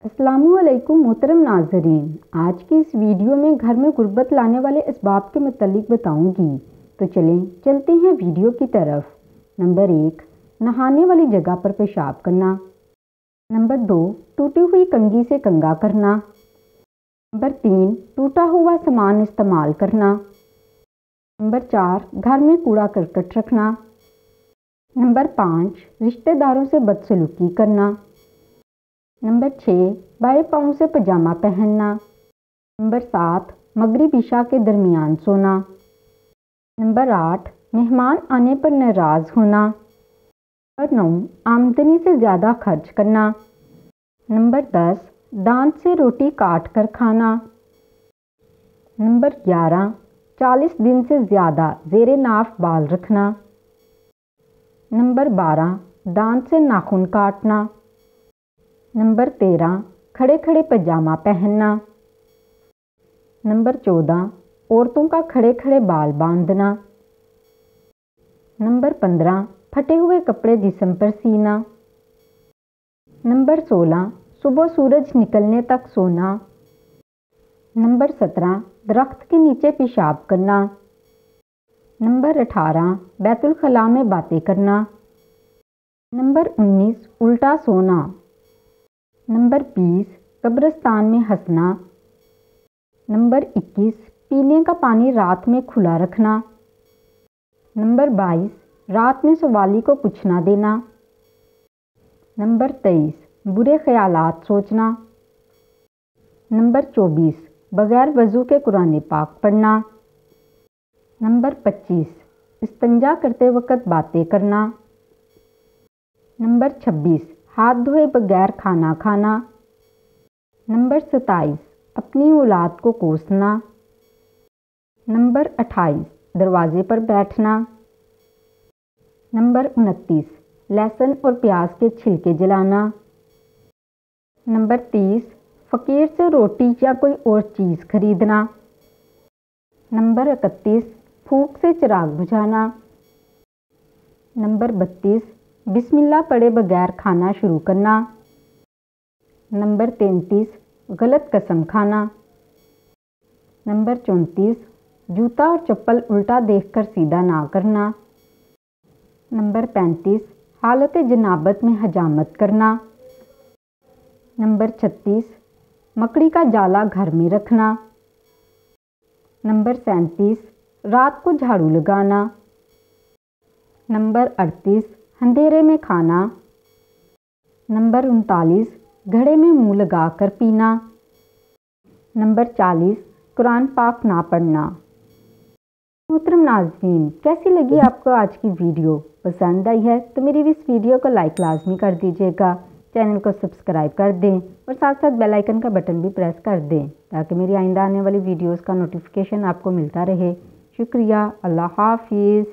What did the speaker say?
अस्सलामुअलैकुम मोहतरम नाजरीन, आज की इस वीडियो में घर में गुर्बत लाने वाले इसबाब के मुतालिक बताऊंगी। तो चलते हैं वीडियो की तरफ। नंबर 1, नहाने वाली जगह पर पेशाब करना। नंबर 2, टूटी हुई कंघी से कंघा करना। नंबर 3, टूटा हुआ सामान इस्तेमाल करना। नंबर 4, घर में कूड़ा करकट रखना। नंबर 5, रिश्तेदारों से बदसलूकी करना। नंबर 6, बाएं पाँव से पजामा पहनना। नंबर 7, मगरिब इशा के दरमियान सोना। नंबर 8, मेहमान आने पर नाराज़ होना। नंबर 9, आमदनी से ज़्यादा खर्च करना। नंबर 10, दांत से रोटी काट कर खाना। नंबर 11, 40 दिन से ज़्यादा ज़ेरे नाफ बाल रखना। नंबर 12, दांत से नाखून काटना। नंबर 13, खड़े खड़े पजामा पहनना। नंबर 14, औरतों का खड़े खड़े बाल बांधना। नंबर 15, फटे हुए कपड़े जिस्म पर सीना। नंबर 16, सुबह सूरज निकलने तक सोना। नंबर 17, दरख्त के नीचे पेशाब करना। नंबर 18, बैतुल खला में बातें करना। नंबर 19, उल्टा सोना। नंबर 20, कब्रिस्तान में हंसना। नंबर 21, पीने का पानी रात में खुला रखना। नंबर 22, रात में सवाली को कुछ ना देना। नंबर 23, बुरे ख्यालात सोचना। नंबर 24, बगैर वज़ू के कुरान पाक पढ़ना। नंबर 25, इस्तंजा करते वक्त बातें करना। नंबर 26, हाथ धोए बगैर खाना खाना। नंबर 27, अपनी औलाद को कोसना। नंबर 28, दरवाजे पर बैठना। नंबर 29, लहसुन और प्याज के छिलके जलाना। नंबर 30, फ़कीर से रोटी या कोई और चीज़ खरीदना। नंबर 31, फूंक से चिराग बुझाना। नंबर 32, बिस्मिल्लाह पढ़े बगैर खाना शुरू करना। नंबर 33, गलत कसम खाना। नंबर 34, जूता और चप्पल उल्टा देखकर सीधा ना करना। नंबर 35, हालत जनाबत में हजामत करना। नंबर 36, मकड़ी का जाला घर में रखना। नंबर 37, रात को झाड़ू लगाना। नंबर 38, अंधेरे में खाना। नंबर 39, घड़े में मुंह लगा कर पीना। नंबर 40, कुरान पाक ना पढ़ना। मोहतरम नाज़रीन, कैसी लगी आपको आज की वीडियो? पसंद आई है तो मेरी इस वीडियो को लाइक लाजमी कर दीजिएगा, चैनल को सब्सक्राइब कर दें और साथ साथ बेल आइकन का बटन भी प्रेस कर दें ताकि मेरी आइंदा आने वाली वीडियोस का नोटिफिकेशन आपको मिलता रहे। शुक्रिया। अल्लाह हाफिज़।